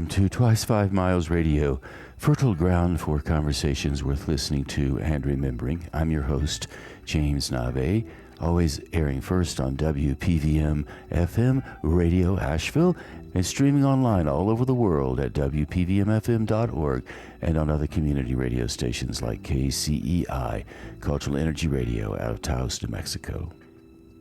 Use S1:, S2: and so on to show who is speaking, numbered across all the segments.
S1: to Twice 5 Miles Radio, fertile ground for conversations worth listening to and remembering. I'm your host, James Navé, always airing first on WPVM FM Radio Asheville and streaming online all over the world at WPVMFM.org and on other community radio stations like KCEI, Cultural Energy Radio out of Taos, New Mexico.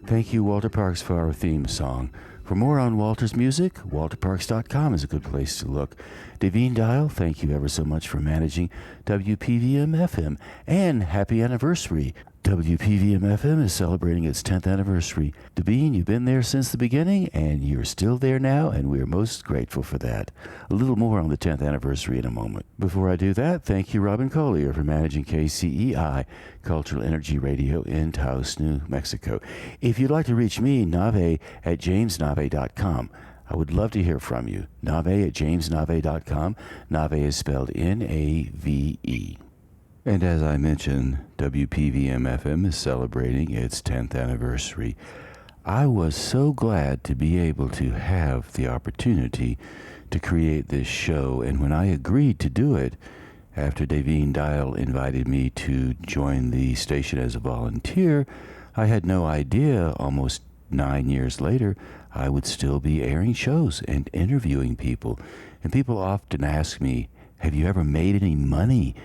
S1: Thank you, Walter Parks, for our theme song. For more on Walter's music, walterparks.com is a good place to look. Davine Dial, thank you ever so much for managing WPVM FM. And happy anniversary. WPVM FM is celebrating its 10th anniversary. Davine, you've been there since the beginning, and you're still there now, and we're most grateful for that. A little more on the 10th anniversary in a moment. Before I do that, thank you, Robin Collier, for managing KCEI, Cultural Energy Radio in Taos, New Mexico. If you'd like to reach me, Navé at jamesnavé.com. I would love to hear from you. Navé at jamesnavé.com. Navé is spelled N-A-V-E. And as I mentioned, WPVM FM is celebrating its 10th anniversary. I was so glad to be able to have the opportunity to create this show, and when I agreed to do it, after Davine Dial invited me to join the station as a volunteer, I had no idea almost 9 years later I would still be airing shows and interviewing people. And people often ask me, have you ever made any money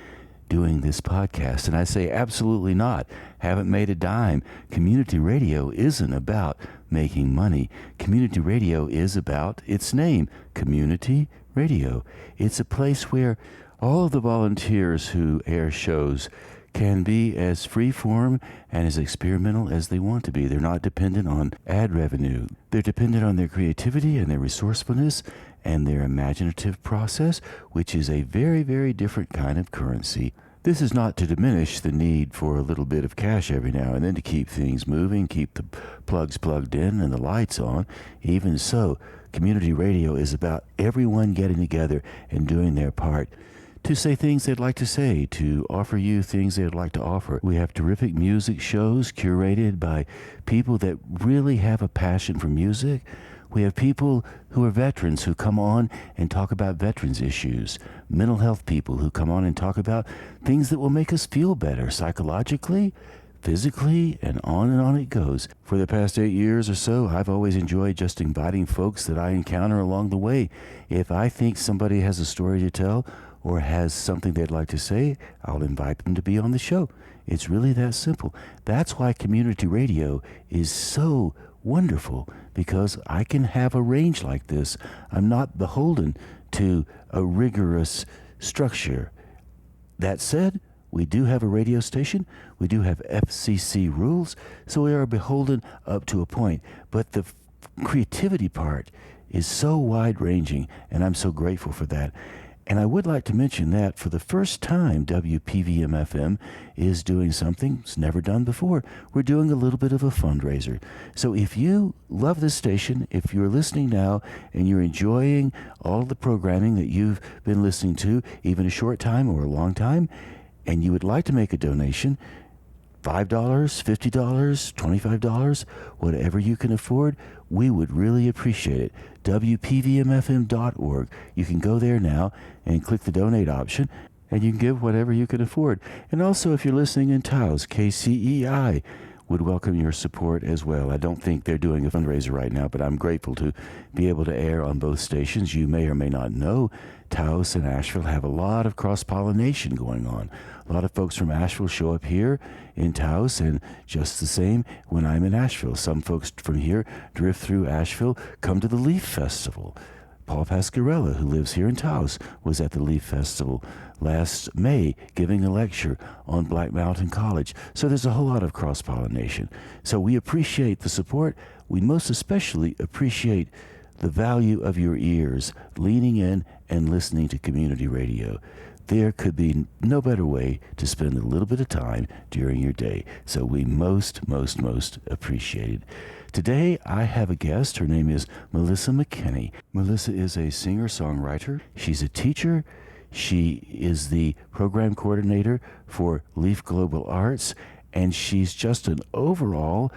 S1: doing this podcast? And I say, absolutely not. Haven't made a dime. Community radio isn't about making money. Community radio is about its name, Community Radio. It's a place where all of the volunteers who air shows can be as free-form and as experimental as they want to be. They're not dependent on ad revenue. They're dependent on their creativity and their resourcefulness and their imaginative process, which is a very, very different kind of currency. This is not to diminish the need for a little bit of cash every now and then to keep things moving, keep the plugs plugged in and the lights on. Even so, community radio is about everyone getting together and doing their part to say things they'd like to say, to offer you things they'd like to offer. We have terrific music shows curated by people that really have a passion for music. We have people who are veterans who come on and talk about veterans issues, mental health people who come on and talk about things that will make us feel better psychologically, physically, and on it goes. For the past 8 years or so, I've always enjoyed just inviting folks that I encounter along the way. If I think somebody has a story to tell or has something they'd like to say, I'll invite them to be on the show. It's really that simple. That's why community radio is so wonderful, because I can have a range like this. I'm not beholden to a rigorous structure. That said, we do have a radio station. We do have FCC rules, so we are beholden up to a point. But the creativity part is so wide-ranging, and I'm so grateful for that. And I would like to mention that for the first time, WPVM FM is doing something it's never done before. We're doing a little bit of a fundraiser. So if you love this station, if you're listening now and you're enjoying all of the programming that you've been listening to, even a short time or a long time, and you would like to make a donation, $5, $50, $25, whatever you can afford, we would really appreciate it. WPVMFM.org. You can go there now and click the donate option, and you can give whatever you can afford. And also, if you're listening in Taos, KCEI would welcome your support as well. I don't think they're doing a fundraiser right now, but I'm grateful to be able to air on both stations. You may or may not know, Taos and Asheville have a lot of cross-pollination going on. A lot of folks from Asheville show up here in Taos, and just the same when I'm in Asheville. Some folks from here drift through Asheville, come to the Leaf Festival. Paul Pasquarella, who lives here in Taos, was at the Leaf Festival last May giving a lecture on Black Mountain College. So there's a whole lot of cross-pollination. So we appreciate the support. We most especially appreciate the value of your ears, leaning in and listening to community radio. There could be no better way to spend a little bit of time during your day. So we most appreciate it. Today, I have a guest. Her name is Melissa McKinney. Melissa is a singer-songwriter. She's a teacher. She is the program coordinator for Leaf Global Arts, and she's just an overall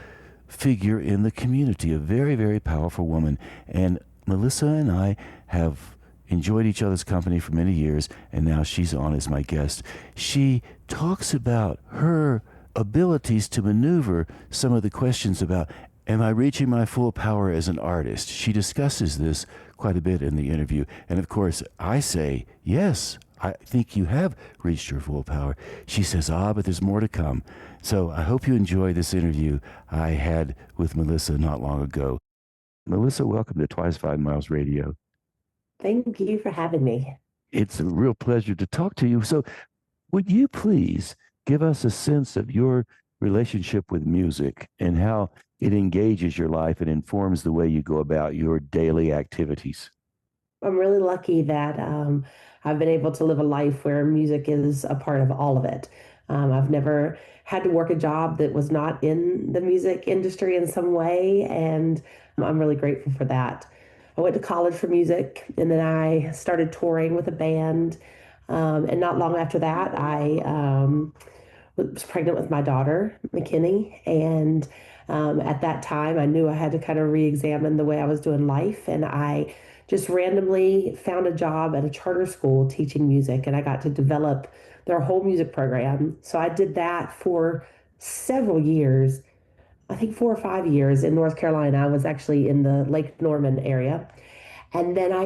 S1: figure in the community, a very, very powerful woman. And Melissa and I have enjoyed each other's company for many years, and now she's on as my guest. She talks about her abilities to maneuver some of the questions about, am I reaching my full power as an artist? She discusses this quite a bit in the interview. And of course, I say, yes, I think you have reached your full power. She says, but there's more to come. So I hope you enjoy this interview I had with Melissa not long ago. Melissa, welcome to Twice 5 Miles Radio.
S2: Thank you for having me.
S1: It's a real pleasure to talk to you. So would you please give us a sense of your relationship with music and how it engages your life and informs the way you go about your daily activities?
S2: I'm really lucky that I've been able to live a life where music is a part of all of it. I've never had to work a job that was not in the music industry in some way, and I'm really grateful for that. I went to college for music, and then I started touring with a band. And not long after that, I was pregnant with my daughter, McKinney, and at that time, I knew I had to kind of re-examine the way I was doing life, and I just randomly found a job at a charter school teaching music, and I got to develop their whole music program. So I did that for several years, I think 4 or 5 years in North Carolina. I was actually in the Lake Norman area. And then I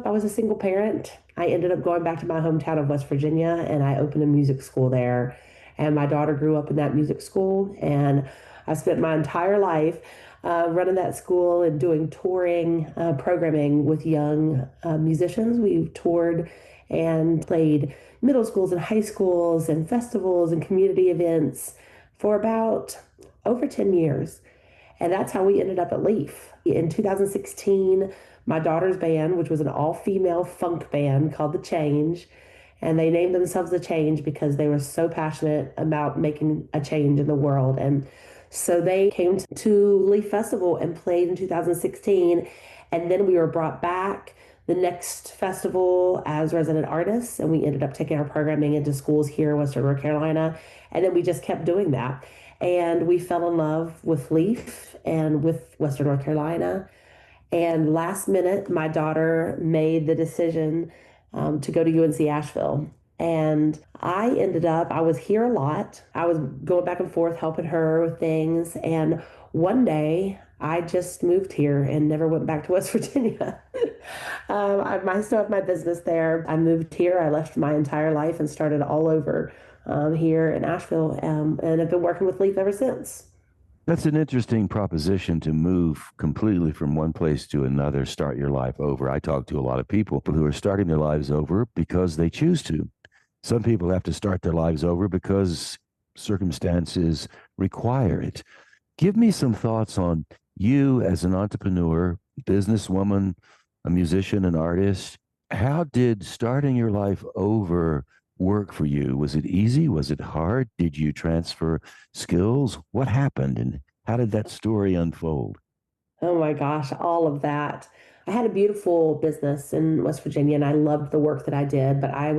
S2: was a single parent. I ended up going back to my hometown of West Virginia, and I opened a music school there. And my daughter grew up in that music school, and I spent my entire life running that school and doing touring programming with young musicians. We toured and played middle schools and high schools and festivals and community events for about over 10 years. And that's how we ended up at Leaf. In 2016, my daughter's band, which was an all-female funk band called The Change, and they named themselves The Change because they were so passionate about making a change in the world. And so they came to Leaf Festival and played in 2016. And then we were brought back the next festival as resident artists. And we ended up taking our programming into schools here in Western North Carolina. And then we just kept doing that. And we fell in love with Leaf and with Western North Carolina. And last minute, my daughter made the decision to go to UNC Asheville. And I was here a lot. I was going back and forth helping her with things. And one day I just moved here and never went back to West Virginia. I still have my business there. I moved here. I left my entire life and started all over here in Asheville. And I've been working with Leaf ever since.
S1: That's an interesting proposition to move completely from one place to another, start your life over. I talk to a lot of people who are starting their lives over because they choose to. Some people have to start their lives over because circumstances require it. Give me some thoughts on you as an entrepreneur, businesswoman, a musician, an artist. How did starting your life over work for you? Was it easy? Was it hard? Did you transfer skills? What happened and how did that story unfold?
S2: Oh my gosh, all of that. I had a beautiful business in West Virginia and I loved the work that I did, but I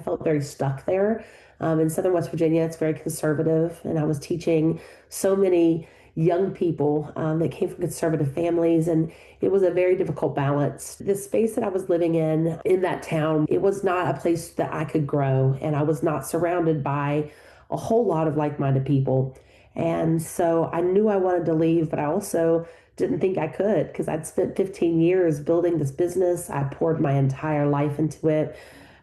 S2: felt very stuck there. In Southern West Virginia, it's very conservative, and I was teaching so many young people that came from conservative families, and it was a very difficult balance. The space that I was living in that town, it was not a place that I could grow, and I was not surrounded by a whole lot of like-minded people. And so I knew I wanted to leave, but I also didn't think I could because I'd spent 15 years building this business. I poured my entire life into it.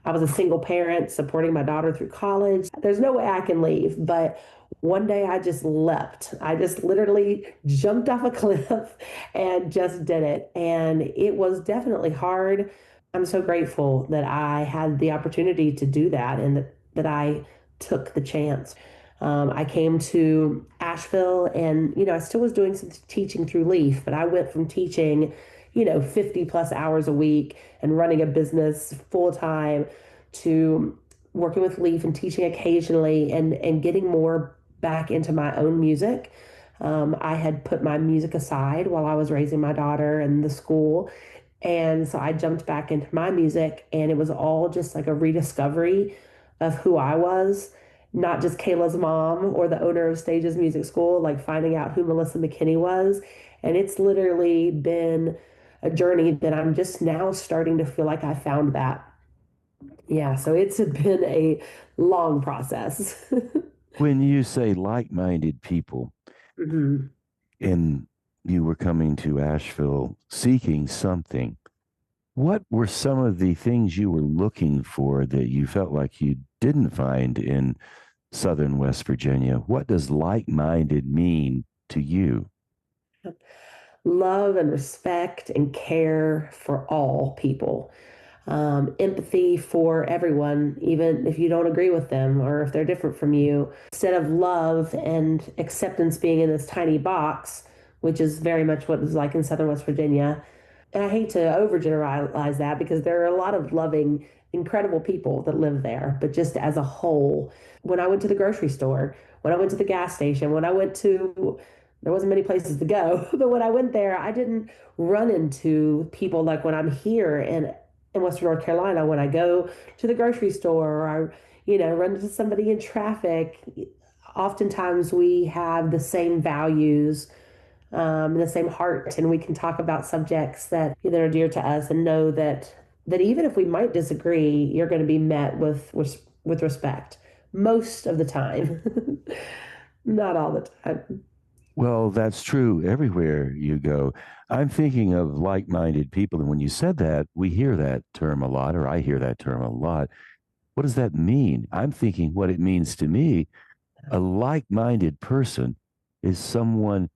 S2: I was a single parent supporting my daughter through college. There's no way I can leave, but one day I just leapt. I just literally jumped off a cliff and just did it. And it was definitely hard. I'm so grateful that I had the opportunity to do that and that I took the chance. I came to Asheville and, I still was doing some teaching through Leaf, but I went from teaching, 50 plus hours a week and running a business full time to working with Leaf and teaching occasionally and getting more back into my own music. I had put my music aside while I was raising my daughter and the school. And so I jumped back into my music, and it was all just like a rediscovery of who I was, not just Kayla's mom or the owner of Stages Music School, like finding out who Melissa McKinney was. And it's literally been a journey that I'm just now starting to feel like I found that. Yeah, so it's been a long process.
S1: When you say like-minded people,
S2: Mhm.
S1: and you were coming to Asheville seeking something, what were some of the things you were looking for that you felt like you didn't find in Southern West Virginia? What does like-minded mean to you?
S2: Love and respect and care for all people. Empathy for everyone, even if you don't agree with them or if they're different from you. Instead of love and acceptance being in this tiny box, which is very much what it's like in Southern West Virginia. And I hate to overgeneralize that because there are a lot of loving, incredible people that live there. But just as a whole, when I went to the grocery store, when I went to the gas station, when I went to, there wasn't many places to go, but when I went there, I didn't run into people like when I'm here in Western North Carolina, when I go to the grocery store or I, run into somebody in traffic. Oftentimes we have the same values, the same heart, and we can talk about subjects that are dear to us, and know that even if we might disagree, you're going to be met with respect most of the time, not all the time.
S1: Well, that's true everywhere you go. I'm thinking of like-minded people, and when you said that, we hear that term a lot, or I hear that term a lot. What does that mean? I'm thinking what it means to me. A like-minded person is someone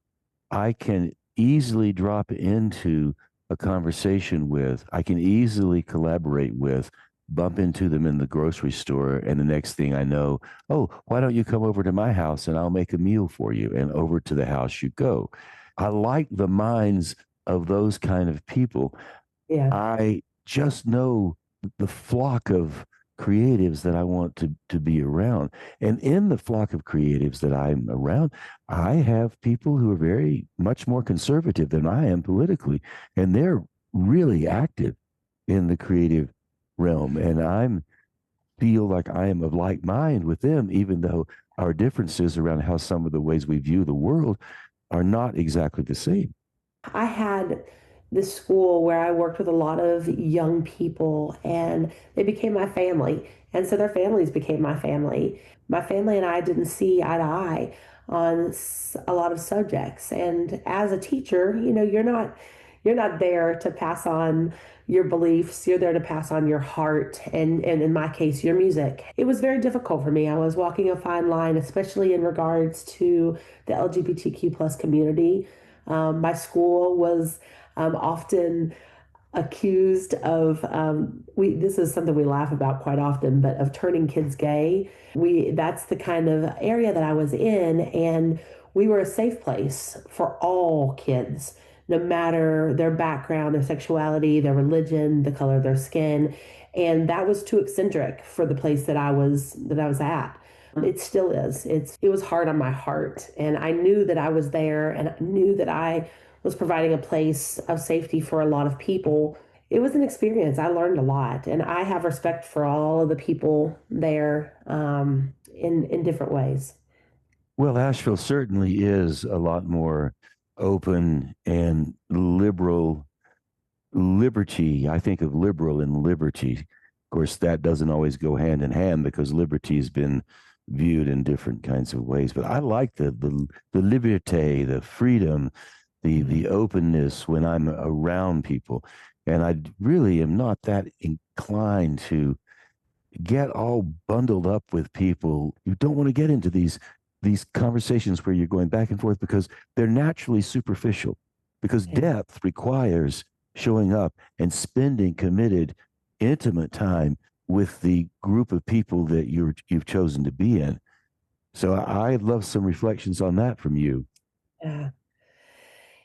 S1: I can easily drop into a conversation with, I can easily collaborate with, bump into them in the grocery store, and the next thing I know, oh, why don't you come over to my house and I'll make a meal for you? And over to the house you go. I like the minds of those kind of people.
S2: Yeah.
S1: I just know the flock of creatives that I want to be around. And in the flock of creatives that I'm around, I have people who are very much more conservative than I am politically, and they're really active in the creative realm. And I'm feel like I am of like mind with them, even though our differences around how some of the ways we view the world are not exactly the same.
S2: I had this school where I worked with a lot of young people, and they became my family. And so their families became my family. My family and I didn't see eye to eye on a lot of subjects. And as a teacher, you're not there to pass on your beliefs. You're there to pass on your heart and in my case, your music. It was very difficult for me. I was walking a fine line, especially in regards to the LGBTQ plus community. My school was often accused of we this is something we laugh about quite often, but of turning kids gay. We That's the kind of area that I was in, and we were a safe place for all kids, no matter their background, their sexuality, their religion, the color of their skin. And that was too eccentric for the place that I was at. It still is. It was hard on my heart, and I knew that I was there, and I knew that I was providing a place of safety for a lot of people. It was an experience. I learned a lot, and I have respect for all of the people there, in different ways.
S1: Well, Asheville certainly is a lot more open and liberal. Liberty, I think of liberal and liberty. Of course, that doesn't always go hand in hand because liberty has been viewed in different kinds of ways. But I like the liberté, the freedom, the openness when I'm around people. And I really am not that inclined to get all bundled up with people. You don't want to get into these conversations where you're going back and forth because they're naturally superficial. Because
S2: Yeah.
S1: depth requires showing up and spending committed, intimate time with the group of people that you've chosen to be in. So I'd love some reflections on that from you.
S2: Yeah.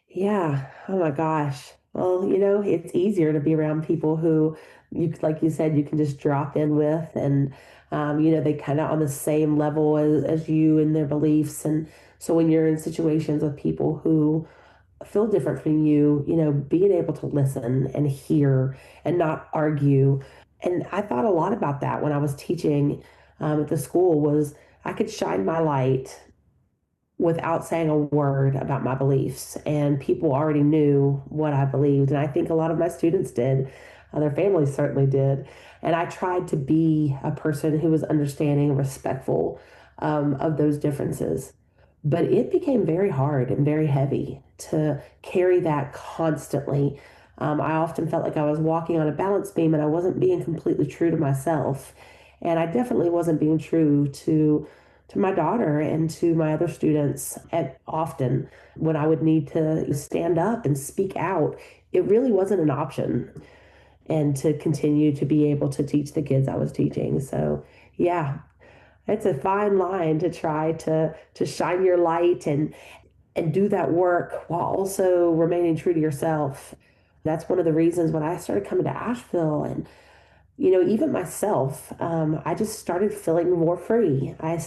S2: Yeah. Oh my gosh. Well, it's easier to be around people who like you said, you can just drop in with, and they kind of on the same level as you in their beliefs. And so when you're in situations with people who feel different from you, being able to listen and hear and not argue. And I thought a lot about that when I was teaching at the school was I could shine my light without saying a word about my beliefs. And people already knew what I believed. And I think a lot of my students did. Their families certainly did. And I tried to be a person who was understanding and respectful of those differences. But it became very hard and very heavy to carry that constantly. I often felt like I was walking on a balance beam and I wasn't being completely true to myself. And I definitely wasn't being true to my daughter and to my other students at often when I would need to stand up and speak out. It really wasn't an option and to continue to be able to teach the kids I was teaching. So, yeah, it's a fine line to try to shine your light and do that work while also remaining true to yourself. That's one of the reasons when I started coming to Asheville and even myself, I just started feeling more free. I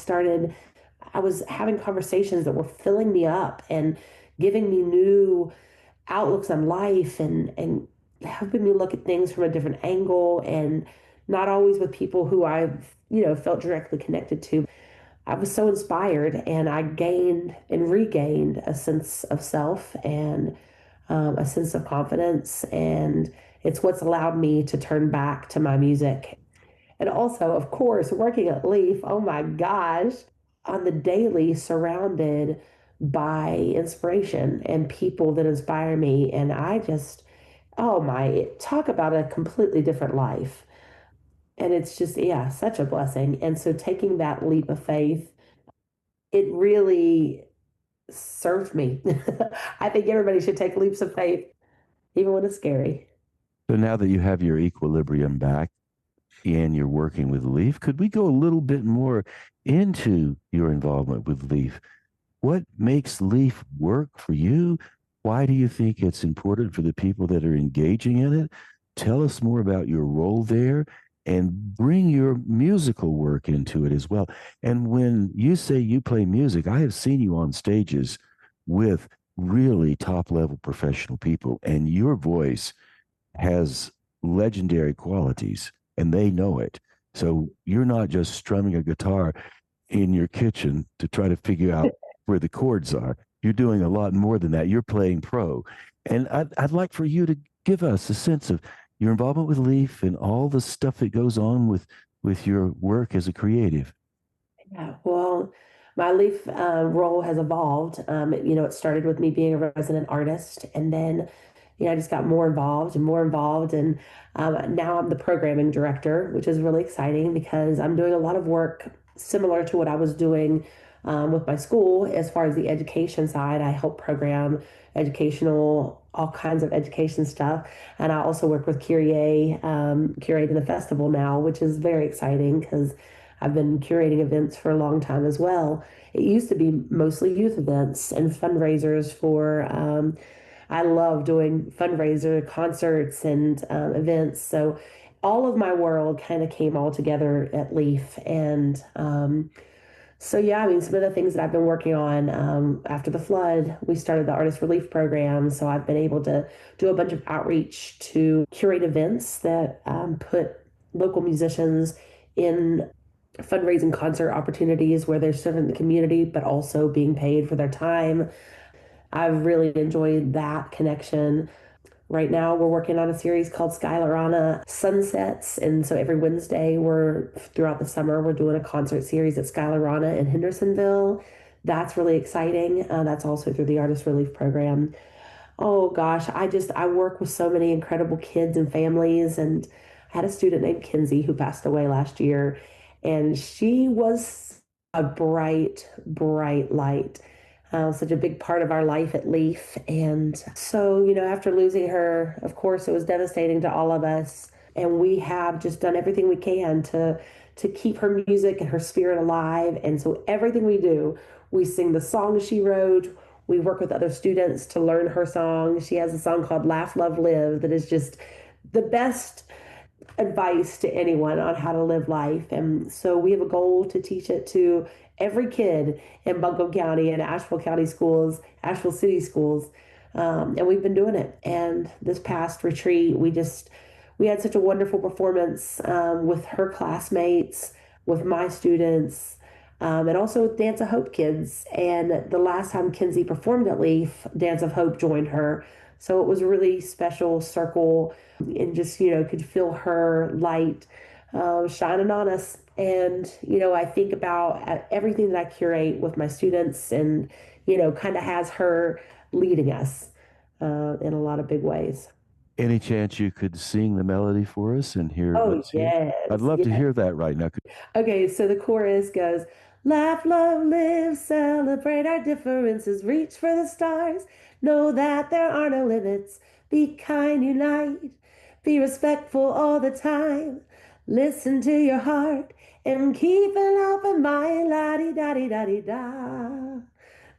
S2: was having conversations that were filling me up and giving me new outlooks on life and helping me look at things from a different angle and not always with people who I've felt directly connected to. I was so inspired and I gained and regained a sense of self and a sense of confidence. And it's what's allowed me to turn back to my music. And also, of course, working at Leaf, oh my gosh, on the daily surrounded by inspiration and people that inspire me. And I just, oh my, talk about a completely different life. And it's just, yeah, such a blessing. And so taking that leap of faith, it really served me. I think everybody should take leaps of faith, even when it's scary.
S1: So now that you have your equilibrium back and you're working with Leaf, could we go a little bit more into your involvement with Leaf? What makes Leaf work for you? Why do you think it's important for the people that are engaging in it? Tell us more about your role there and bring your musical work into it as well. And when you say you play music, I have seen you on stages with really top level professional people, and your voice has legendary qualities and they know it. So you're not just strumming a guitar in your kitchen to try to figure out where the chords are. You're doing a lot more than that. You're playing pro. And I'd like for you to give us a sense of your involvement with Leaf and all the stuff that goes on with your work as a creative.
S2: Yeah, well, my Leaf role has evolved. It started with me being a resident artist, and then I just got more involved and more involved. And now I'm the programming director, which is really exciting because I'm doing a lot of work similar to what I was doing with my school as far as the education side. I help program all kinds of education stuff. And I also work with Kyrie, curating the festival now, which is very exciting because I've been curating events for a long time as well. It used to be mostly youth events and fundraisers for I love doing fundraiser concerts and events. So all of my world kind of came all together at Leaf. And so, yeah, I mean, some of the things that I've been working on after the flood, we started the Artist Relief Program. So I've been able to do a bunch of outreach to curate events that put local musicians in fundraising concert opportunities where they're serving the community, but also being paid for their time. I've really enjoyed that connection. Right now, we're working on a series called Skylarana Sunsets. And so every Wednesday, throughout the summer, we're doing a concert series at Skylarana in Hendersonville. That's really exciting. That's also through the Artist Relief Program. Oh gosh, I work with so many incredible kids and families. And I had a student named Kinsey who passed away last year. And she was a bright, bright light, such a big part of our life at Leaf. And so, after losing her, of course, it was devastating to all of us. And we have just done everything we can to keep her music and her spirit alive. And so everything we do, we sing the songs she wrote. We work with other students to learn her songs. She has a song called Laugh, Love, Live that is just the best advice to anyone on how to live life. And so we have a goal to teach it to every kid in Buncombe County and Asheville County schools, Asheville City schools. And we've been doing it. And this past retreat, we had such a wonderful performance with her classmates, with my students. and also with Dance of Hope kids. And the last time Kinsey performed at Leaf, Dance of Hope joined her. So it was a really special circle and just, could feel her light shining on us. And, I think about everything that I curate with my students and, kind of has her leading us in a lot of big ways.
S1: Any chance you could sing the melody for us and hear?
S2: Oh,
S1: Let's hear. I'd
S2: yes.
S1: love to
S2: Yes.
S1: hear that right now.
S2: Okay, so the chorus goes, laugh, love, live, celebrate our differences, reach for the stars, know that there are no limits, be kind, unite, be respectful all the time, listen to your heart, and keep an open mind, la-di-da-di-da-di-da.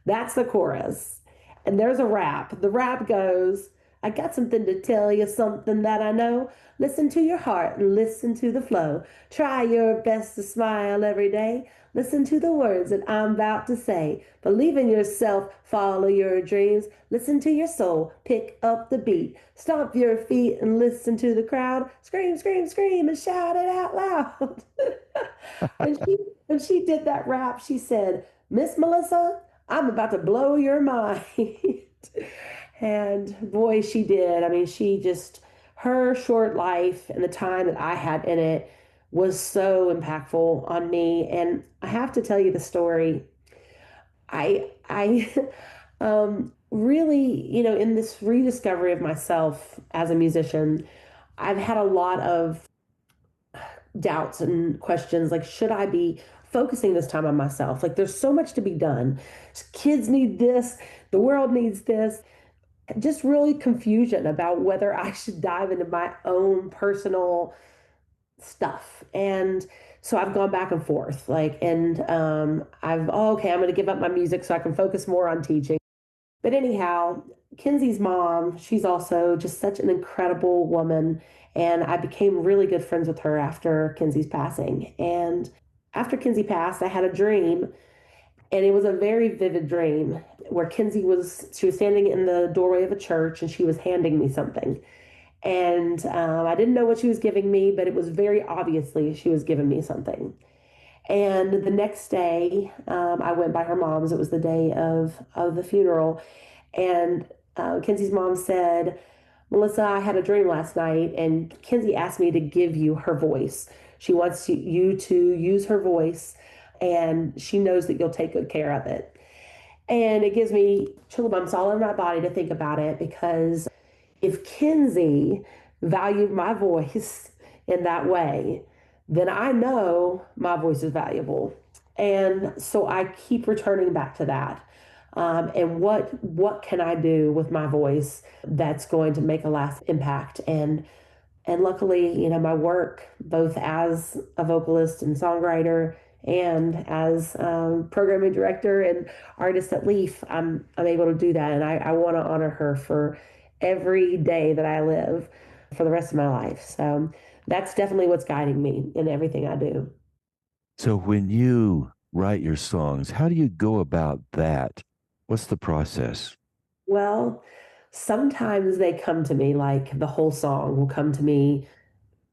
S2: That's the chorus. And there's a rap. The rap goes, I got something to tell you, something that I know. Listen to your heart and listen to the flow. Try your best to smile every day. Listen to the words that I'm about to say. Believe in yourself, follow your dreams. Listen to your soul, pick up the beat. Stomp your feet and listen to the crowd. Scream, scream, scream, and shout it out loud. when she did that rap, she said, Miss Melissa, I'm about to blow your mind. And boy, she did. I mean, her short life and the time that I had in it was so impactful on me. And I have to tell you the story. I really, in this rediscovery of myself as a musician, I've had a lot of doubts and questions like, should I be focusing this time on myself? Like, there's so much to be done. Kids need this, the world needs this. Just really confusion about whether I should dive into my own personal stuff. And so I've gone back and forth, like, and okay, I'm going to give up my music so I can focus more on teaching. But anyhow, Kinsey's mom, she's also just such an incredible woman. And I became really good friends with her after Kinsey's passing. And after Kinsey passed, I had a dream, and it was a very vivid dream where she was standing in the doorway of a church and she was handing me something. And I didn't know what she was giving me, but it was very obviously she was giving me something. And the next day, I went by her mom's. It was the day of the funeral. And Kinsey's mom said, Melissa, I had a dream last night, and Kinsey asked me to give you her voice. She wants you to use her voice, and she knows that you'll take good care of it. And it gives me chill bumps all over my body to think about it, because if Kinsey valued my voice in that way, then I know my voice is valuable. And so I keep returning back to that. And what can I do with my voice that's going to make a lasting impact? And luckily, my work, both as a vocalist and songwriter and as programming director and artist at Leaf, I'm able to do that. And I want to honor her for every day that I live for the rest of my life. So that's definitely what's guiding me in everything I do.
S1: So when you write your songs, how do you go about that? What's the process?
S2: Well, sometimes they come to me, like the whole song will come to me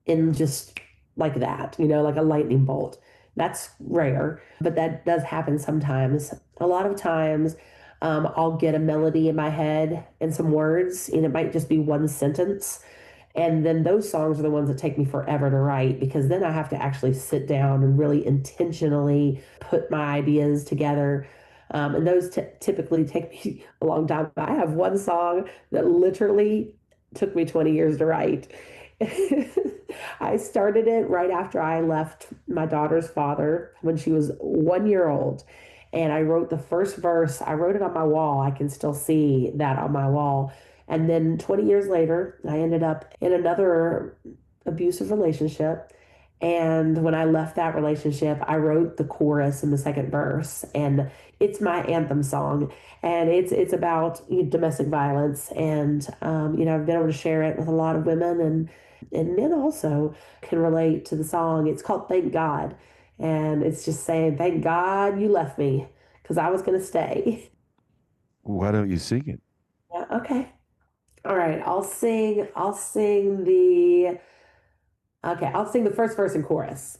S2: in just like that, like a lightning bolt. That's rare, but that does happen sometimes. A lot of times, I'll get a melody in my head and some words, and it might just be one sentence. And then those songs are the ones that take me forever to write, because then I have to actually sit down and really intentionally put my ideas together. And those typically take me a long time. I have one song that literally took me 20 years to write. I started it right after I left my daughter's father when she was 1 year old. And I wrote the first verse. I wrote it on my wall. I can still see that on my wall. And then 20 years later, I ended up in another abusive relationship. And when I left that relationship, I wrote the chorus and the second verse. And it's my anthem song. And it's about domestic violence. And, I've been able to share it with a lot of women, and men also can relate to the song. It's called Thank God. And it's just saying, thank God you left me, because I was going to stay.
S1: Why don't you sing it?
S2: Yeah, okay. All right. I'll sing the first verse and chorus.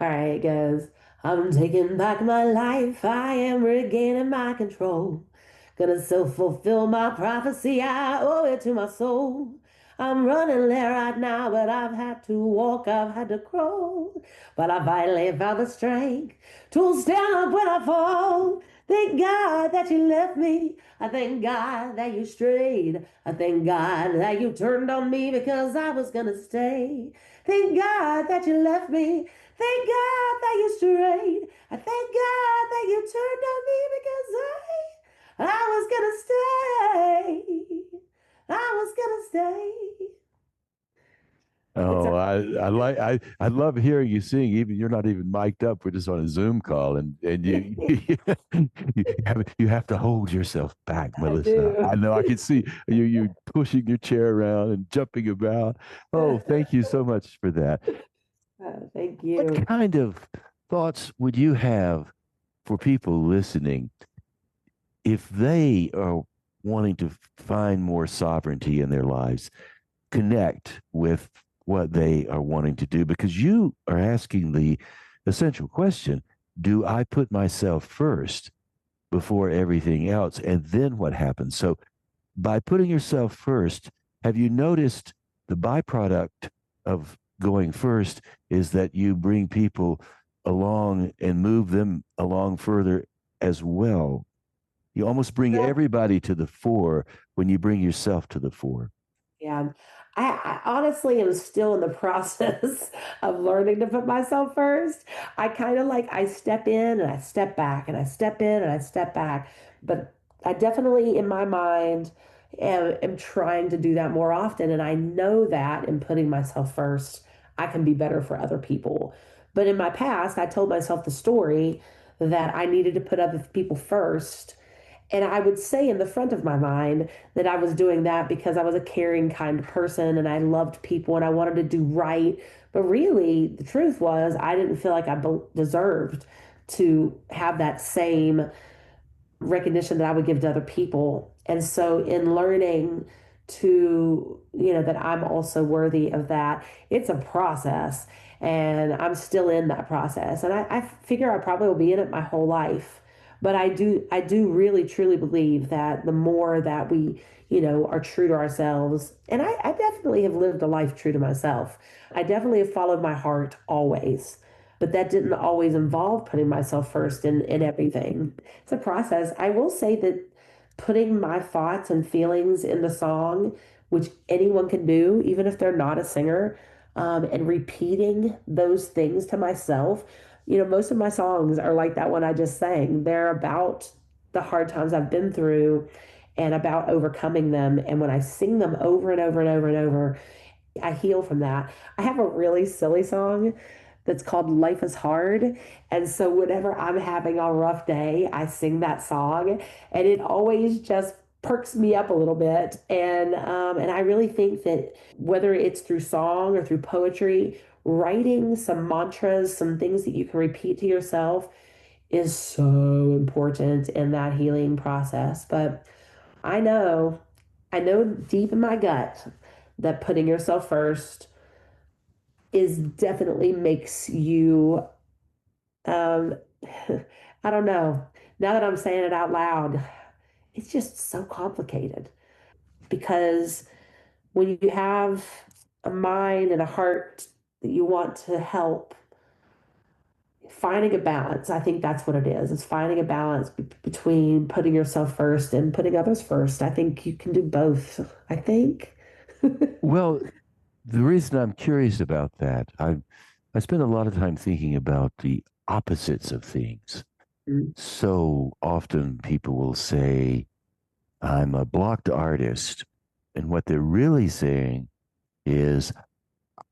S2: All right. It goes, I'm taking back my life. I am regaining my control. Gonna self-fulfill my prophecy. I owe it to my soul. I'm running there right now, but I've had to walk, I've had to crawl. But I finally found the strength to stand up when I fall. Thank God that you left me. I thank God that you strayed. I thank God that you turned on me because I was gonna stay. Thank God that you left me. Thank God that you strayed. I thank God that you turned on me because I was gonna stay. I was gonna stay. It's
S1: Oh,
S2: a
S1: I love hearing you sing. Even you're not even mic'd up. We're just on a Zoom call, and you you have to hold yourself back,
S2: I
S1: Melissa. I
S2: do.
S1: know. I can see you pushing your chair around and jumping about. Oh, thank you so much for that.
S2: Thank
S1: What
S2: you.
S1: kind of thoughts would you have for people listening if they are wanting to find more sovereignty in their lives, connect with what they are wanting to do? Because you are asking the essential question: do I put myself first before everything else? And then what happens? So, by putting yourself first, have you noticed the byproduct of going first is that you bring people along and move them along further as well? You almost bring everybody to the fore when you bring yourself to the fore.
S2: Yeah. I honestly am still in the process of learning to put myself first. I kind of like I step in and I step back and I step in and I step back. But I definitely in my mind am trying to do that more often. And I know that in putting myself first, I can be better for other people. But in my past, I told myself the story that I needed to put other people first, and I would say in the front of my mind that I was doing that because I was a caring, kind person and I loved people and I wanted to do right. But really, the truth was, I didn't feel like I deserved to have that same recognition that I would give to other people. And so in learning to, that I'm also worthy of that, it's a process and I'm still in that process. And I figure I probably will be in it my whole life. But I do really truly believe that the more that we, are true to ourselves, and I definitely have lived a life true to myself. I definitely have followed my heart always, but that didn't always involve putting myself first in everything. It's a process. I will say that putting my thoughts and feelings in the song, which anyone can do, even if they're not a singer, and repeating those things to myself. Most of my songs are like that one I just sang. They're about the hard times I've been through and about overcoming them. And when I sing them over and over and over and over, I heal from that. I have a really silly song that's called Life is Hard. And so whenever I'm having a rough day, I sing that song and it always just perks me up a little bit. And I really think that whether it's through song or through poetry, writing some mantras, some things that you can repeat to yourself is so important in that healing process. But I know, I know deep in my gut that putting yourself first is definitely makes you um I don't know. Now that I'm saying it out loud, it's just so complicated because when you have a mind and a heart that you want to help, finding a balance, I think that's what it is. It's finding a balance between putting yourself first and putting others first. I think you can do both. I think.
S1: Well, the reason I'm curious about that, I spend a lot of time thinking about the opposites of things. So often people will say, I'm a blocked artist. And what they're really saying is,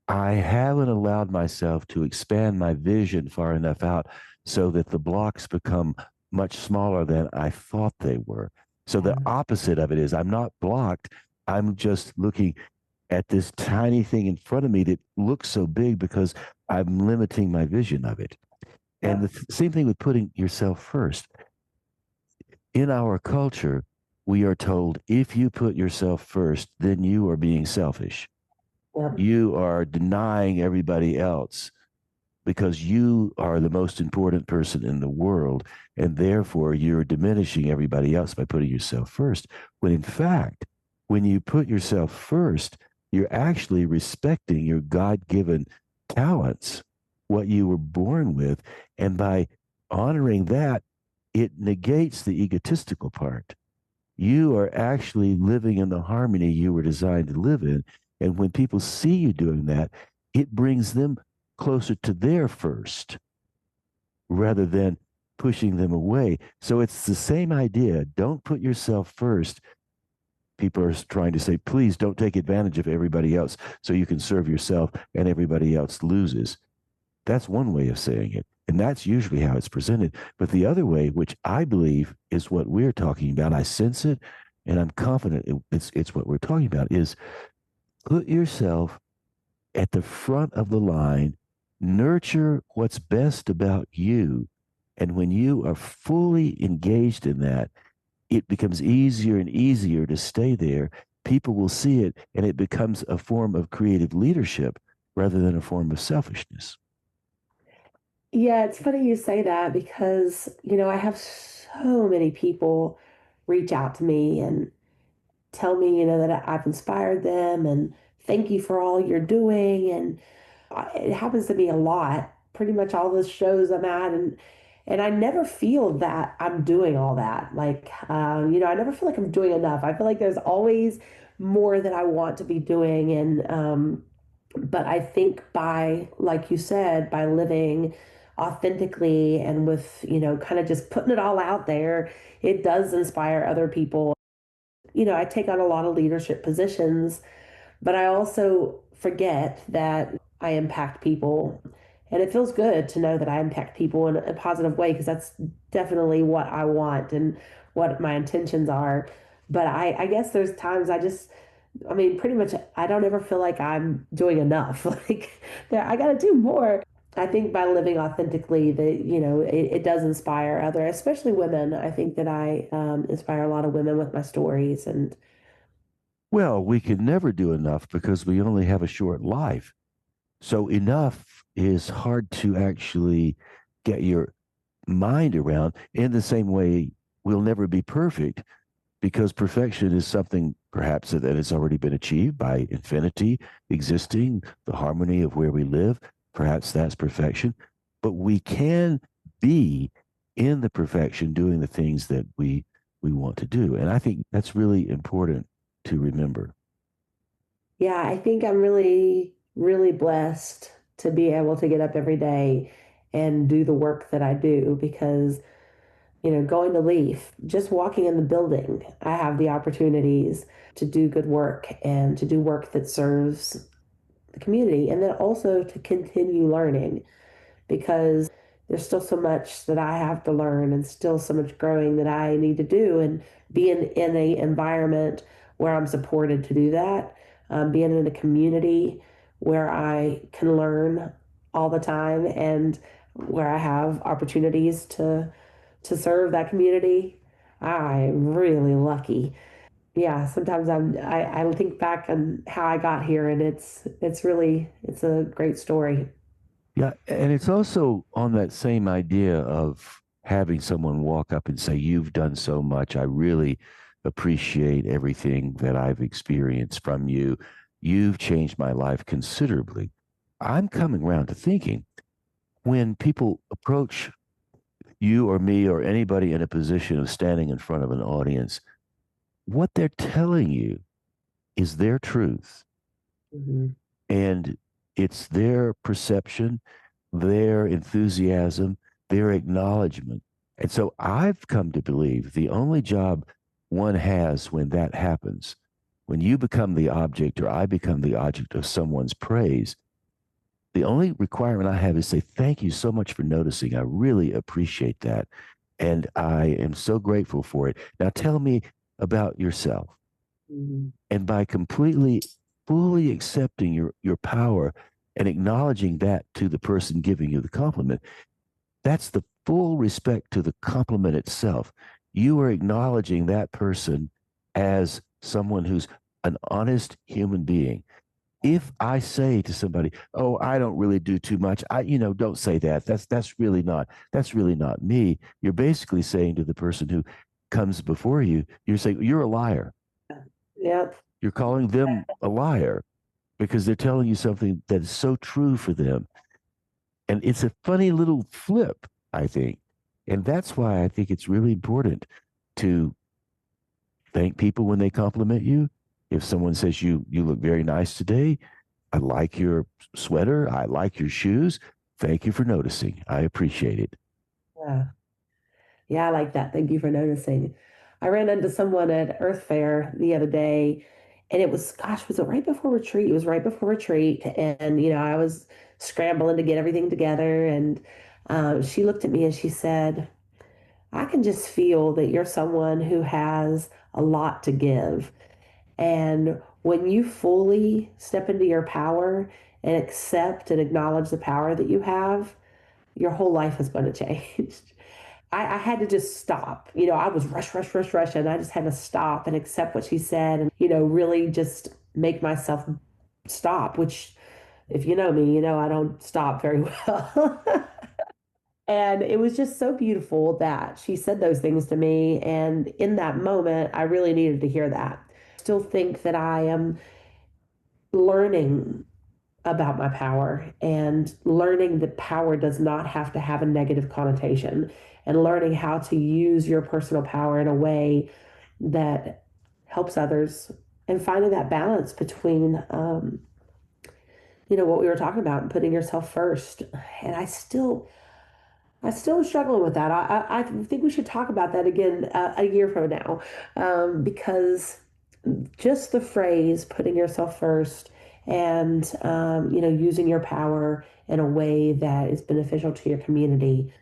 S1: I haven't allowed myself to expand my vision far enough out so that the blocks become much smaller than I thought they were. So the
S2: Yeah.
S1: opposite of it is, I'm not blocked. I'm just looking at this tiny thing in front of me that looks so big because I'm limiting my vision of it. And the
S2: Yep.
S1: same thing with putting yourself first. In our culture, we are told if you put yourself first, then you are being selfish.
S2: Yep.
S1: You are denying everybody else because you are the most important person in the world, and therefore you're diminishing everybody else by putting yourself first. When in fact, when you put yourself first, you're actually respecting your God-given talents, what you were born with. And by honoring that, it negates the egotistical part. You are actually living in the harmony you were designed to live in. And when people see you doing that, it brings them closer to their first rather than pushing them away. So it's the same idea. Don't put yourself first. People are trying to say, please don't take advantage of everybody else so you can serve yourself and everybody else loses. That's one way of saying it. And that's usually how it's presented. But the other way, which I believe is what we're talking about, I sense it and I'm confident it's what we're talking about, is put yourself at the front of the line, nurture what's best about you. And when you are fully engaged in that, it becomes easier and easier to stay there. People will see it, and it becomes a form of creative leadership rather than a form of selfishness.
S2: Yeah, it's funny you say that because, I have so many people reach out to me and tell me, that I've inspired them and thank you for all you're doing. And it happens to me a lot, pretty much all the shows I'm at. And I never feel that I'm doing all that. Like, I never feel like I'm doing enough. I feel like there's always more that I want to be doing. But I think by, like you said, by living authentically and with, kind of just putting it all out there, it does inspire other people. I take on a lot of leadership positions, but I also forget that I impact people. And it feels good to know that I impact people in a positive way because that's definitely what I want and what my intentions are. But I guess there's times I mean, pretty much I don't ever feel like I'm doing enough. Like I got to do more. I think by living authentically that, it does inspire other, especially women. I think that I inspire a lot of women with my stories and
S1: Well, we can never do enough because we only have a short life. So enough is hard to actually get your mind around. In the same way, we'll never be perfect because perfection is something perhaps that has already been achieved by infinity existing, the harmony of where we live. Perhaps that's perfection. But we can be in the perfection doing the things that we want to do. And I think that's really important to remember.
S2: yeah, I think I'm really, really blessed to be able to get up every day and do the work that I do because, going to Leaf, just walking in the building, I have the opportunities to do good work and to do work that serves the community and then also to continue learning because there's still so much that I have to learn and still so much growing that I need to do and being in a environment where I'm supported to do that, being in a community where I can learn all the time and where I have opportunities to serve that community. I'm really lucky. Yeah, sometimes I think back on how I got here and it's a great story.
S1: Yeah, and it's also on that same idea of having someone walk up and say, "You've done so much. I really appreciate everything that I've experienced from you. You've changed my life considerably." I'm coming around to thinking when people approach you or me or anybody in a position of standing in front of an audience, what they're telling you is their truth.
S2: Mhm.
S1: And it's their perception, their enthusiasm, their acknowledgement. And so I've come to believe the only job one has when that happens, when you become the object or I become the object of someone's praise, the only requirement I have is say, thank you so much for noticing. I really appreciate that. And I am so grateful for it. Now tell me about yourself.
S2: Mhm.
S1: And by completely, fully accepting your power and acknowledging that to the person giving you the compliment, that's the full respect to the compliment itself. You are acknowledging that person as someone who's an honest human being. if I say to somebody, "Oh, I don't really do too much," don't say that. That's really not me. You're basically saying to the person who comes before you, you're saying you're a liar.
S2: Yep.
S1: You're calling them a liar because they're telling you something that is so true for them. And it's a funny little flip, I think. And that's why I think it's really important to thank people when they compliment you. If someone says you look very nice today, I like your sweater, I like your shoes. Thank you for noticing. I appreciate it.
S2: Yeah. Yeah, I like that. Thank you for noticing. I ran into someone at Earth Fair the other day, and it was, gosh, was it right before retreat? It was right before retreat. And, I was scrambling to get everything together. And she looked at me and she said, I can just feel that you're someone who has a lot to give. And when you fully step into your power and accept and acknowledge the power that you have, your whole life is going to change. I had to just stop. I was rush, rush, rush, rush, and I just had to stop and accept what she said and, really just make myself stop, which, if you know me, I don't stop very well. And it was just so beautiful that she said those things to me. And in that moment, I really needed to hear that. Still think that I am learning about my power and learning that power does not have to have a negative connotation, and learning how to use your personal power in a way that helps others, and finding that balance between what we were talking about, and putting yourself first. And I still am struggling with that. I think we should talk about that again a year from now, because just the phrase "putting yourself first" and using your power in a way that is beneficial to your community.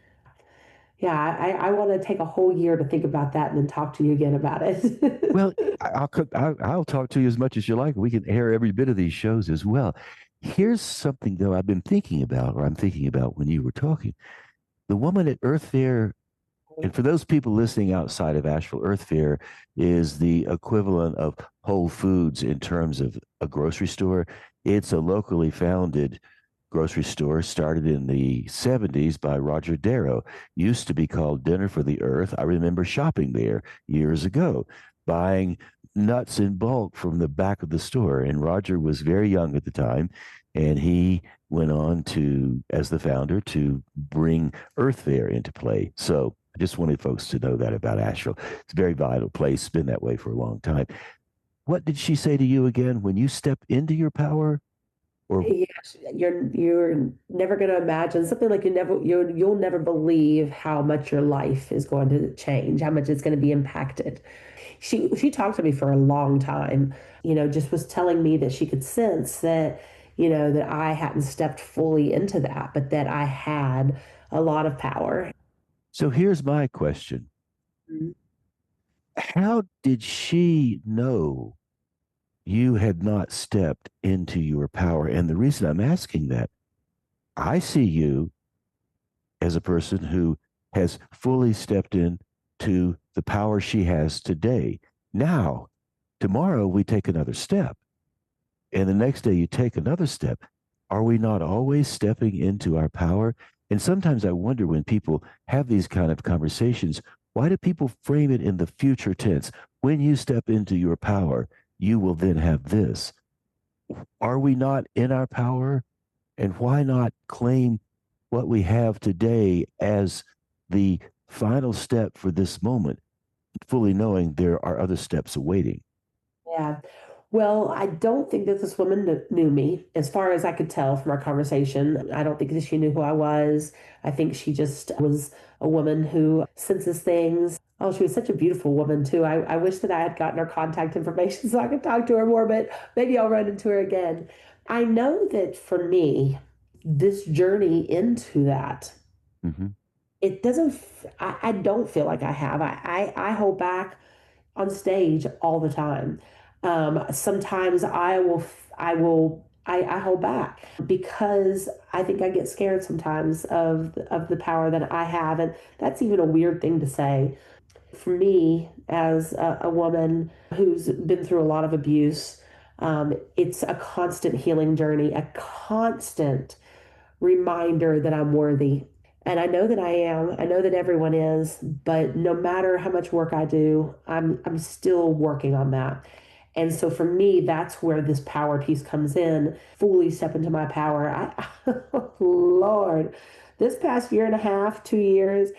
S2: Yeah, I want to take a whole year to think about that and then talk to you again about it.
S1: Well, I'll talk to you as much as you like. We can air every bit of these shows as well. Here's something though I've been thinking about, or I'm thinking about when you were talking. The woman at Earth Fair, and for those people listening outside of Asheville, Earth Fair is the equivalent of Whole Foods in terms of a grocery store. It's a locally founded grocery store started in the 70s by Roger Darrow. Used to be called Dinner for the Earth. I remember shopping there years ago, buying nuts in bulk from the back of the store. And Roger was very young at the time, and he went on to, as the founder, to bring Earth Fair into play. So I just wanted folks to know that about Asheville. It's a very vital place, been that way for a long time. What did she say to you again when you step into your power? Or
S2: Yes, you're never going to imagine something like you'll never believe how much your life is going to change, how much it's going to be impacted. She talked to me for a long time, just was telling me that she could sense that, that I hadn't stepped fully into that, but that I had a lot of power.
S1: so here's my question.
S2: Mhm.
S1: How did she know you had not stepped into your power? And the reason I'm asking that, I see you as a person who has fully stepped into the power she has today. Now, tomorrow we take another step, and the next day you take another step. Are we not always stepping into our power? And sometimes I wonder when people have these kind of conversations, why do people frame it in the future tense? When you step into your power, you will then have this. Are we not in our power? And why not claim what we have today as the final step for this moment, fully knowing there are other steps awaiting?
S2: Yeah. Well, I don't think that this woman knew me, as far as I could tell from our conversation. I don't think that she knew who I was. I think she just was a woman who senses things. Oh, she was such a beautiful woman, too. I wish that I had gotten her contact information so I could talk to her more, but maybe I'll run into her again. I know that for me, this journey into that,
S1: Hmm.
S2: it doesn't, I don't feel like I have. I hold back on stage all the time. Sometimes I hold back because I think I get scared sometimes of the power that I have, and that's even a weird thing to say. For me, as a woman who's been through a lot of abuse, It's a constant healing journey, a constant reminder that I'm worthy. And I know that I am. I know that everyone is, but no matter how much work I do, I'm still working on that. And so for me, that's where this power piece comes in. Fully step into my power. Lord, this past year and a half, 2 years,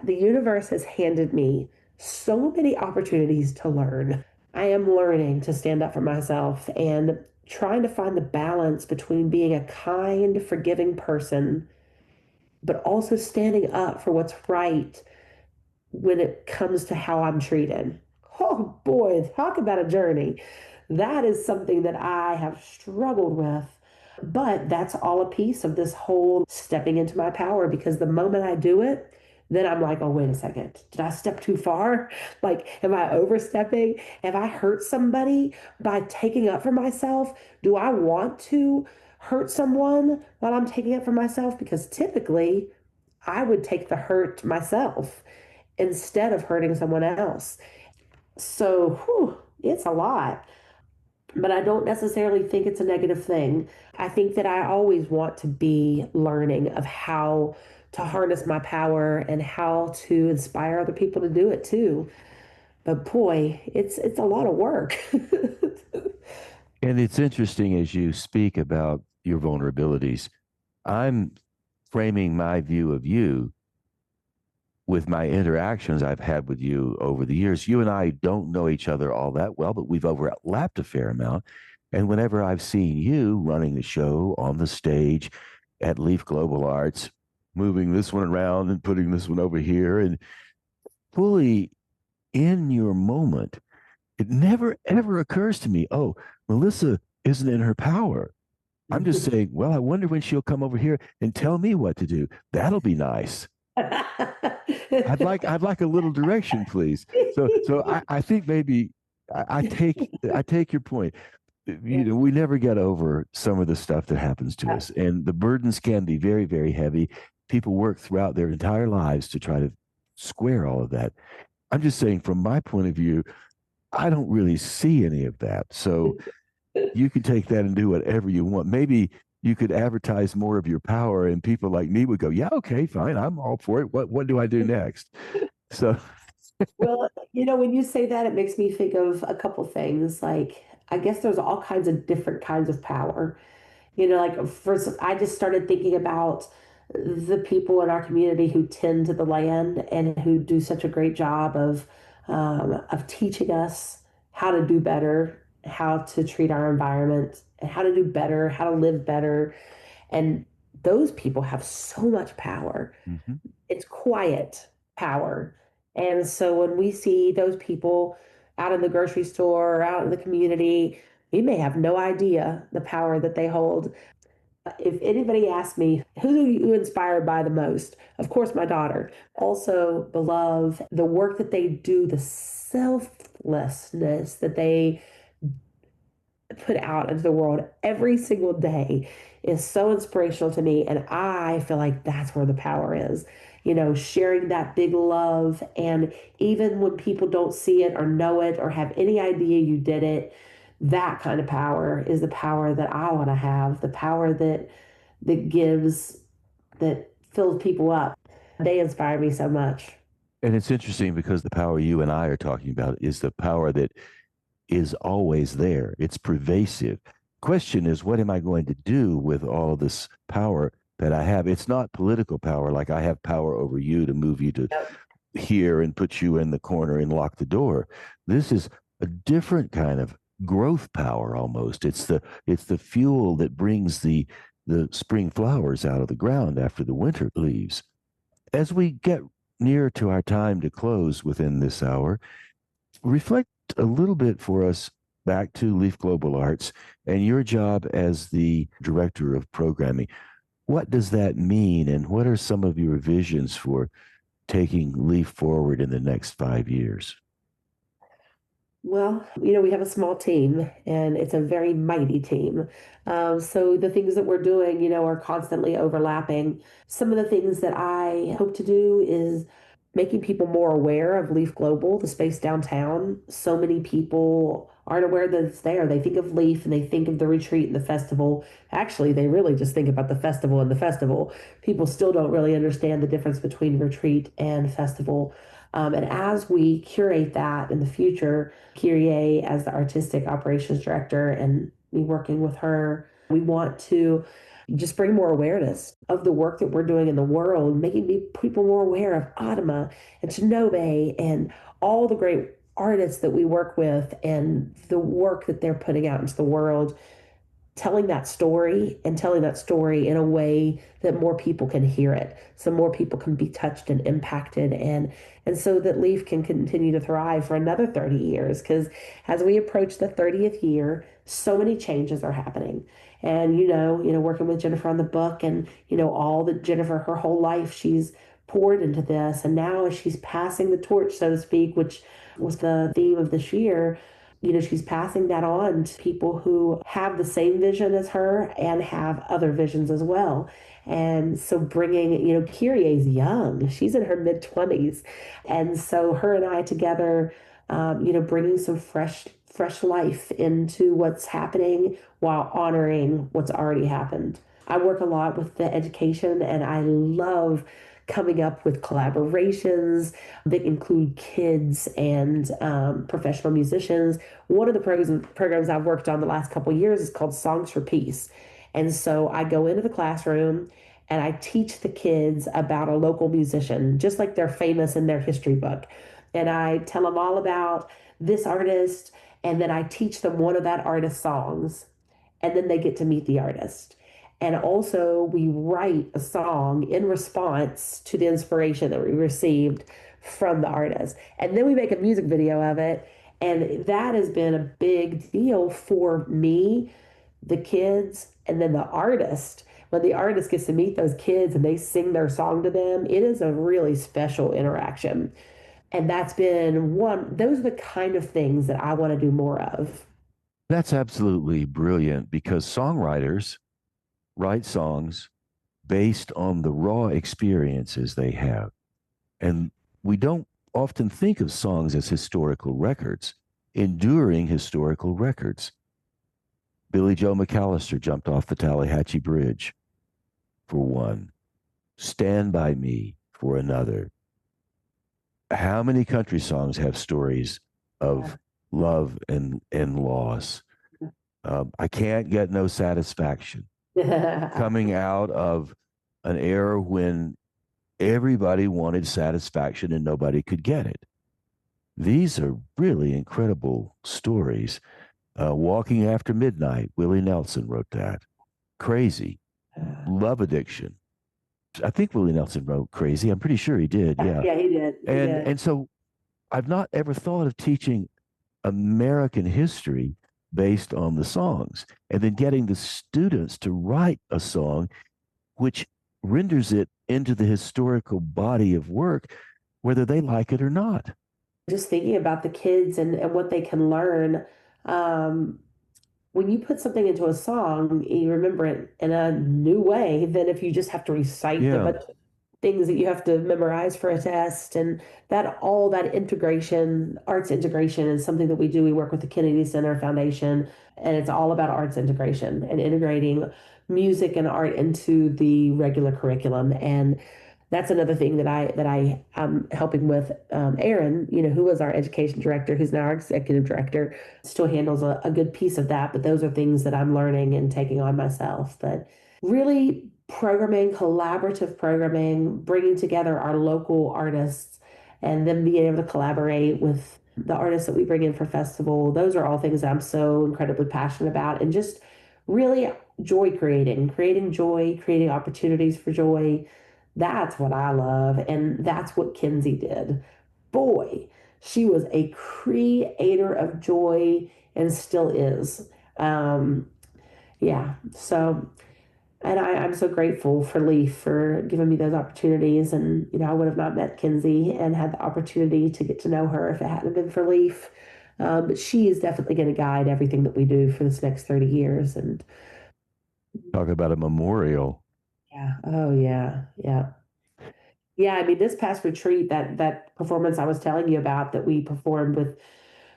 S2: the universe has handed me so many opportunities to learn. I am learning to stand up for myself and trying to find the balance between being a kind, forgiving person, but also standing up for what's right when it comes to how I'm treated. Oh boy, talk about a journey. That is something that I have struggled with. But that's all a piece of this whole stepping into my power because the moment I do it, then I'm like, oh, wait a second. Did I step too far? Like, am I overstepping? Have I hurt somebody by taking up for myself? Do I want to hurt someone while I'm taking up for myself? Because typically I would take the hurt myself instead of hurting someone else. So, whew, it's a lot. But I don't necessarily think it's a negative thing. I think that I always want to be learning of how to harness my power and how to inspire other people to do it too. But boy, it's a lot of work.
S1: And it's interesting as you speak about your vulnerabilities. I'm framing my view of you with my interactions I've had with you over the years. You and I don't know each other all that well, but we've overlapped a fair amount. And whenever I've seen you running the show on the stage at Leaf Global Arts, moving this one around and putting this one over here and fully in your moment, it never ever occurs to me, oh, Melissa isn't in her power. I'm just saying, well, I wonder when she'll come over here and tell me what to do. That'll be nice. I'd like a little direction, please. So I think maybe I take your point.
S2: Yeah.
S1: We never get over some of the stuff that happens to us, and the burdens can be very, very heavy. People work throughout their entire lives to try to square all of that. I'm just saying, from my point of view, I don't really see any of that. So you can take that and do whatever you want. Maybe you could advertise more of your power, and people like me would go, "Yeah, okay, fine, I'm all for it. What do I do next?" So,
S2: Well, when you say that, it makes me think of a couple things. Like, I guess there's all kinds of different kinds of power. Like first, I just started thinking about the people in our community who tend to the land and who do such a great job of teaching us how to do better, how to treat our environment, and how to do better, how to live better. And those people have so much power.
S1: mhm.
S2: It's quiet power. And so when we see those people out in the grocery store or out in the community, we may have no idea the power that they hold. If anybody asks me, who are you inspired by the most? Of course, my daughter. Also, beloved, the work that they do, the selflessness that they put out into the world every single day is so inspirational to me. And I feel like that's where the power is, sharing that big love. And even when people don't see it or know it or have any idea you did it, that kind of power is the power that I want to have, the power that gives, that fills people up. They inspire me so much.
S1: And it's interesting because the power you and I are talking about is the power that is always there. It's pervasive. Question is, what am I going to do with all this power that I have? It's not political power, like I have power over you to move you to
S2: Yep.
S1: here and put you in the corner and lock the door. This is a different kind of growth power almost. It's the fuel that brings the spring flowers out of the ground after the winter leaves. As we get near to our time to close within this hour, reflect a little bit for us back to Leaf Global Arts and your job as the director of programming. What does that mean, and what are some of your visions for taking Leaf forward in the next 5 years?
S2: Well, we have a small team and it's a very mighty team. So the things that we're doing, are constantly overlapping. Some of the things that I hope to do is making people more aware of Leaf Global, the space downtown. So many people aren't aware that it's there. They think of Leaf and they think of the retreat and the festival. Actually, they really just think about the festival and the festival. People still don't really understand the difference between retreat and festival. And as we curate that in the future, Kyrie as the artistic operations director and me working with her, we want to just bring more awareness of the work that we're doing in the world, making people more aware of Adama and Navé and all the great artists that we work with and the work that they're putting out into the world, telling that story and telling that story in a way that more people can hear it, so more people can be touched and impacted, and so that Leaf can continue to thrive for another 30 years. Because as we approach the 30th year, so many changes are happening. And working with Jennifer on the book, and all that Jennifer, her whole life, she's poured into this, and now as she's passing the torch, so to speak, which was the theme of this year, she's passing that on to people who have the same vision as her and have other visions as well. And so bringing, Kyrie's young, she's in her mid 20s. And so her and I together, bringing some fresh life into what's happening while honoring what's already happened. I work a lot with the education, and I love coming up with collaborations that include kids and professional musicians. One of the programs I've worked on the last couple of years is called Songs for Peace. And so I go into the classroom and I teach the kids about a local musician, just like they're famous in their history book. And I tell them all about this artist, and then I teach them one of that artist's songs, and then they get to meet the artist. And also, we write a song in response to the inspiration that we received from the artist. And then we make a music video of it. And that has been a big deal for me, the kids, and then the artist. When the artist gets to meet those kids and they sing their song to them, it is a really special interaction. And those are the kind of things that I want to do more of.
S1: That's absolutely brilliant, because songwriters write songs based on the raw experiences they have. And we don't often think of songs as historical records, enduring historical records. Billy Joe McAllister jumped off the Tallahatchie Bridge, for one. Stand By Me, for another. How many country songs have stories of love and loss? I Can't Get No Satisfaction, coming out of an era when everybody wanted satisfaction and nobody could get it. These are really incredible stories. Walking After Midnight, Willie Nelson wrote that. Crazy. Love Addiction. I think Willie Nelson wrote Crazy. I'm pretty sure he did. Yeah.
S2: Yeah, he did.
S1: And so I've not ever thought of teaching American history based on the songs, and then getting the students to write a song which renders it into the historical body of work, whether they like it or not.
S2: Just thinking about the kids and what they can learn. When you put something into a song, you remember it in a new way than if you just have to recite the bunch of things that you have to memorize for a test. And all that integration, arts integration, is something that we do. We work with the Kennedy Center Foundation, and it's all about arts integration and integrating music and art into the regular curriculum. And that's another thing that I am helping with. Aaron, who was our education director, who's now our executive director, still handles a good piece of that. But those are things that I'm learning and taking on myself. But really, collaborative programming, bringing together our local artists and then being able to collaborate with the artists that we bring in for festival. Those are all things that I'm so incredibly passionate about, and just really creating joy, creating opportunities for joy. That's what I love. And that's what Kinsey did. Boy, she was a creator of joy and still is. Yeah. So, and I'm so grateful for Leaf for giving me those opportunities. And, I would have not met Kinsey and had the opportunity to get to know her if it hadn't been for Leaf. But she is definitely going to guide everything that we do for this next 30 years. And
S1: talk about a memorial.
S2: Yeah. Oh, yeah. Yeah. Yeah. I mean, this past retreat, that performance I was telling you about that we performed with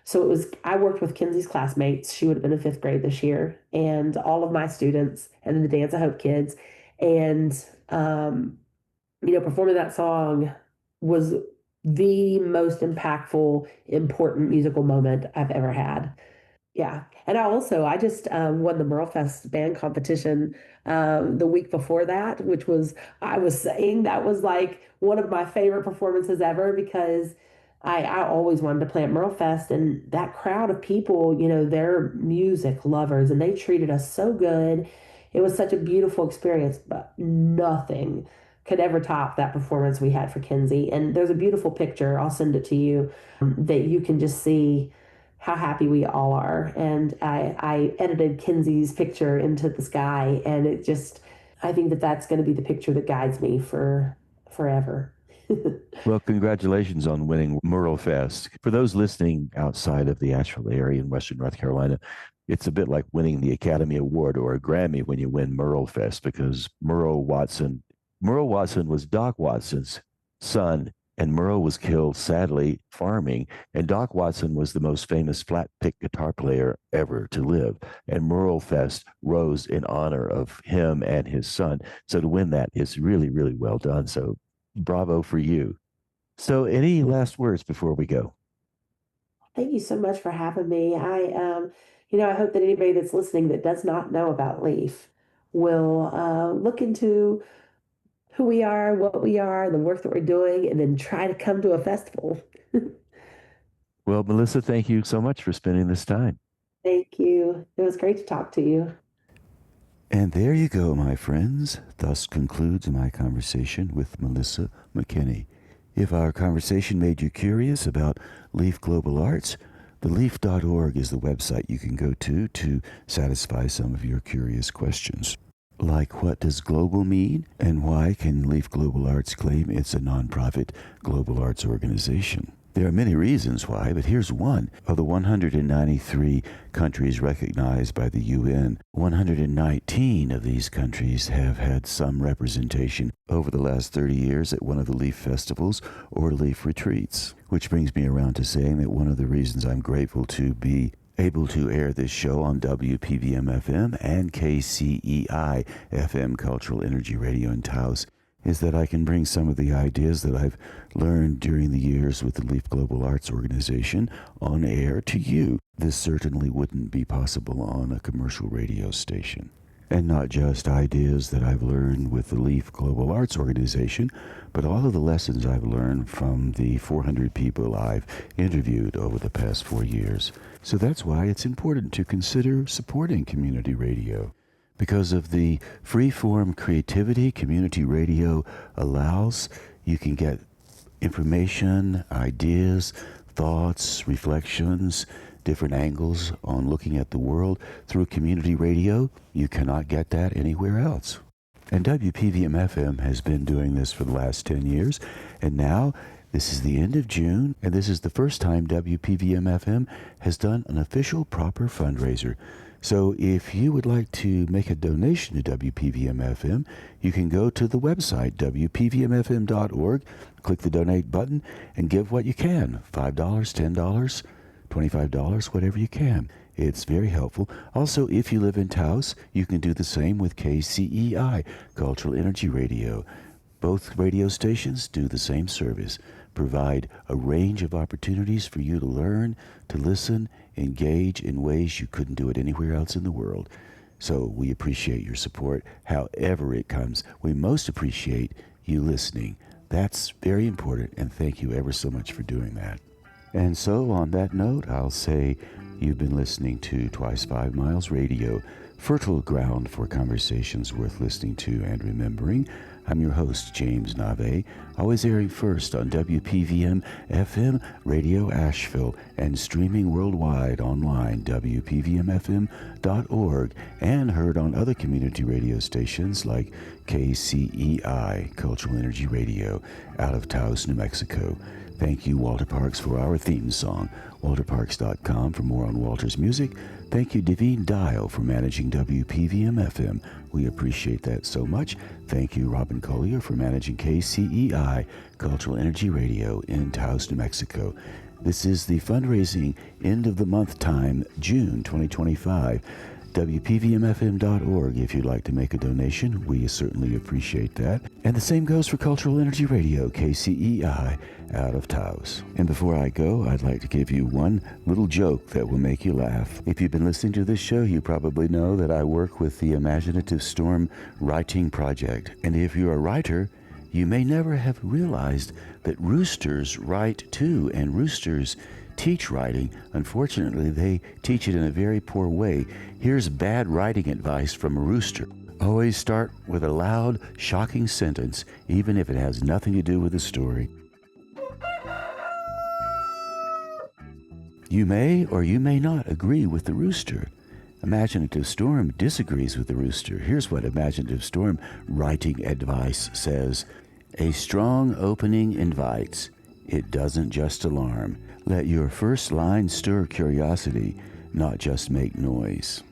S2: So I worked with Kinsey's classmates. She would have been in fifth grade this year, and all of my students, and then the Dance I Hope kids. And, um, performing that song was the most impactful, important musical moment I've ever had. Yeah. And I just won the Merle Fest band competition the week before that, which was, I was saying that was like one of my favorite performances ever because I always wanted to play at Merle Fest, and that crowd of people, they're music lovers and they treated us so good. It was such a beautiful experience, but nothing could ever top that performance we had for Kinsey. And there's a beautiful picture, I'll send it to you, that you can just see how happy we all are. And I edited Kinsey's picture into the sky, and I think that that's going to be the picture that guides me for forever.
S1: Well, congratulations on winning Merle Fest. For those listening outside of the Asheville area in Western North Carolina, it's a bit like winning the Academy Award or a Grammy when you win Merle Fest, because Merle Watson was Doc Watson's son, and Merle was killed, sadly, farming. And Doc Watson was the most famous flat pick guitar player ever to live. And Merle Fest rose in honor of him and his son. So to win that is really, really well done. So bravo for you. So any last words before we go?
S2: Thank you so much for having me. I hope that anybody that's listening that does not know about Leaf will look into who we are, what we are, the work that we're doing, and then try to come to a festival.
S1: Well, Melissa, thank you so much for spending this time.
S2: Thank you. It was great to talk to you.
S1: And there you go, my friends. Thus concludes my conversation with Melissa McKinney. If our conversation made you curious about Leaf Global Arts, theleaf.org is the website you can go to satisfy some of your curious questions. Like, what does global mean, and why can Leaf Global Arts claim it's a nonprofit global arts organization? There are many reasons why, but here's one. Of the 193 countries recognized by the UN, 119 of these countries have had some representation over the last 30 years at one of the Leaf festivals or Leaf retreats. Which brings me around to saying that one of the reasons I'm grateful to be able to air this show on WPVM-FM and KCEI-FM Cultural Energy Radio in Taos is that I can bring some of the ideas that I've learned during the years with the Leaf Global Arts Organization on air to you. This certainly wouldn't be possible on a commercial radio station. And not just ideas that I've learned with the Leaf Global Arts Organization, but all of the lessons I've learned from the 400 people I've interviewed over the past 4 years. So that's why it's important to consider supporting community radio. Because of the free-form creativity community radio allows, you can get information, ideas, thoughts, reflections, different angles on looking at the world through community radio. You cannot get that anywhere else. And WPVM-FM has been doing this for the last 10 years, and now this is the end of June, and this is the first time WPVM-FM has done an official proper fundraiser. So if you would like to make a donation to WPVM-FM, you can go to the website, WPVMFM.org, click the donate button, and give what you can, $5, $10, $25, whatever you can. It's very helpful. Also, if you live in Taos, you can do the same with KCEI, Cultural Energy Radio. Both radio stations do the same service, provide a range of opportunities for you to learn, to listen, engage in ways you couldn't do it anywhere else in the world. So we appreciate your support, however it comes. We most appreciate you listening. That's very important, and thank you ever so much for doing that. And so on that note, I'll say you've been listening to Twice 5 Miles Radio, fertile ground for conversations worth listening to and remembering. I'm your host, James Navé, always airing first on WPVM-FM Radio Asheville and streaming worldwide online, WPVMFM.org, and heard on other community radio stations like KCEI, Cultural Energy Radio, out of Taos, New Mexico. Thank you, Walter Parks, for our theme song. WalterParks.com for more on Walter's music. Thank you, Devine Dial, for managing WPVM-FM. We appreciate that so much. Thank you, Robin Collier, for managing KCEI, Cultural Energy Radio in Taos, New Mexico. This is the fundraising end of the month time, June 2025. WPVMFM.org if you'd like to make a donation. We certainly appreciate that. And the same goes for Cultural Energy Radio, KCEI, out of Taos. And before I go, I'd like to give you one little joke that will make you laugh. If you've been listening to this show, you probably know that I work with the Imaginative Storm Writing Project. And if you're a writer, you may never have realized that roosters write too, and roosters teach writing. Unfortunately, they teach it in a very poor way. Here's bad writing advice from a rooster. Always start with a loud, shocking sentence, even if it has nothing to do with the story. You may or you may not agree with the rooster. Imaginative Storm disagrees with the rooster. Here's what Imaginative Storm writing advice says. A strong opening invites. It doesn't just alarm. Let your first line stir curiosity, not just make noise.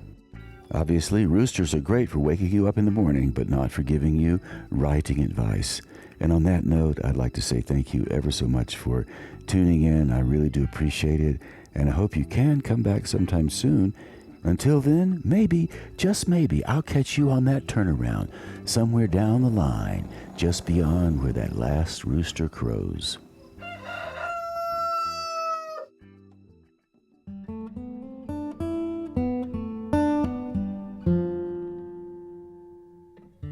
S1: Obviously, roosters are great for waking you up in the morning, but not for giving you writing advice. And on that note, I'd like to say thank you ever so much for tuning in. I really do appreciate it, and I hope you can come back sometime soon. Until then, maybe, just maybe, I'll catch you on that turnaround, somewhere down the line, just beyond where that last rooster crows.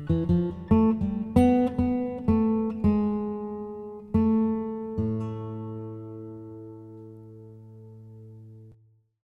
S3: Thank you.